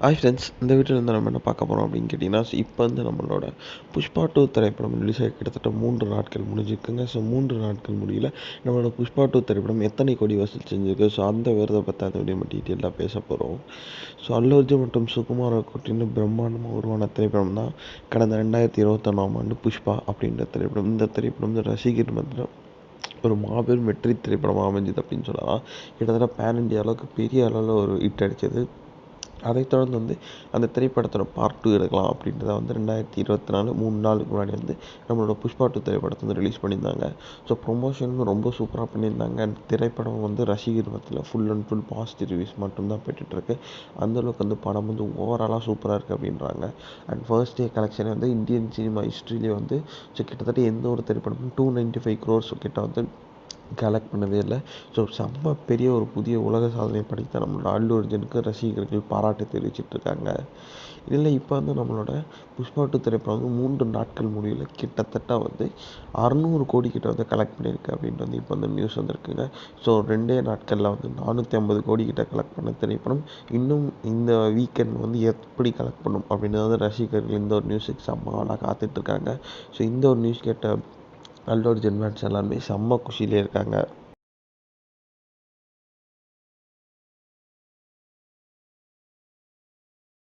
Hi friends, இந்த வீடியோவில் வந்து நம்ம என்ன பார்க்க போகிறோம் அப்படின்னு கேட்டிங்கன்னா, இப்போ வந்து நம்மளோட புஷ்பா 2 திரைப்படம் ரிலீஸ் ஆகி கிட்டத்தட்ட 3 நாட்கள் முடிஞ்சிருக்குங்க. ஸோ 3 நாட்கள் முடியல நம்மளோட புஷ்பா 2 திரைப்படம் எத்தனை கோடி வசூல் செஞ்சிருக்கு, ஸோ அந்த விவரத்தை பற்றி அந்த வீடியோ நம்ம டீட்டெயிலாக பேச போகிறோம். ஸோ அல்லு அர்ஜுன் மற்றும் சுகுமாரை கூட்டின்னு பிரம்மாண்டமாக உருவான திரைப்படம் தான் கடந்த 2021ஆம் ஆண்டு புஷ்பா அப்படின்ற திரைப்படம். இந்த திரைப்படம் வந்து ரசிகர் மத்தியில் ஒரு மாபெரும் வெற்றி திரைப்படமாக அமைஞ்சுது அப்படின்னு சொல்லலாம். கிட்டத்தட்ட பேன் இண்டியா அளவுக்கு பெரிய அளவில் ஒரு ஹிட் அடித்தது. அதைத் தொடர்ந்து வந்து அந்த திரைப்படத்தோட பார்ட் 2 எடுக்கலாம் அப்படின்றத வந்து 2024 3 நாளுக்கு முன்னாடி வந்து நம்மளோட புஷ்பா 2 திரைப்படத்தை வந்து ரிலீஸ் பண்ணியிருந்தாங்க. ஸோ ப்ரொமோஷனும் ரொம்ப சூப்பராக பண்ணியிருந்தாங்க. அண்ட் திரைப்படம் வந்து ரசிகர் மத்தியில் full and full positive reviews மட்டும்தான் பெற்றுட்ருக்கு. அந்தளவுக்கு வந்து படம் வந்து ஓவராலாக சூப்பராக இருக்குது அப்படின்றாங்க. அண்ட் ஃபர்ஸ்ட் டே கலெக்ஷன் வந்து இந்தியன் சினிமா ஹிஸ்ட்ரியிலே வந்து ஸோ கிட்டத்தட்ட எந்த ஒரு திரைப்படமும் 295 crores கிட்ட வந்து கலெக்ட் பண்ணவே இல்லை. ஸோ செம்ம பெரிய ஒரு புதிய உலக சாதனை படைத்த நம்மளோட அல்லு அர்ஜுனுக்கு ரசிகர்கள் பாராட்டு தெரிவிச்சிட்ருக்காங்க. இதில் இப்போ வந்து நம்மளோட புஷ்பா 2 திரைப்படம் வந்து 3 நாட்கள் முடிவில் கிட்டத்தட்ட வந்து 600 கோடி கிட்ட வந்து கலெக்ட் பண்ணியிருக்கு அப்படின்ட்டு வந்து இப்போ வந்து நியூஸ் வந்திருக்குங்க. ஸோ 2 நாட்களில் வந்து 450 கோடி கிட்ட கலெக்ட் பண்ண திரைப்படம் இன்னும் இந்த வீக்கெண்ட் வந்து எப்படி கலெக்ட் பண்ணும் அப்படின்னு வந்து ரசிகர்கள் இந்த ஒரு நியூஸுக்கு செம்ம ஆளாக காத்துட்ருக்காங்க. ஸோ இந்த ஒரு நியூஸ் கேட்ட அல்லு அர்ஜுன் ஃபேன்ஸ் எல்லாருமே செம்ம குஷியிலே இருக்காங்க.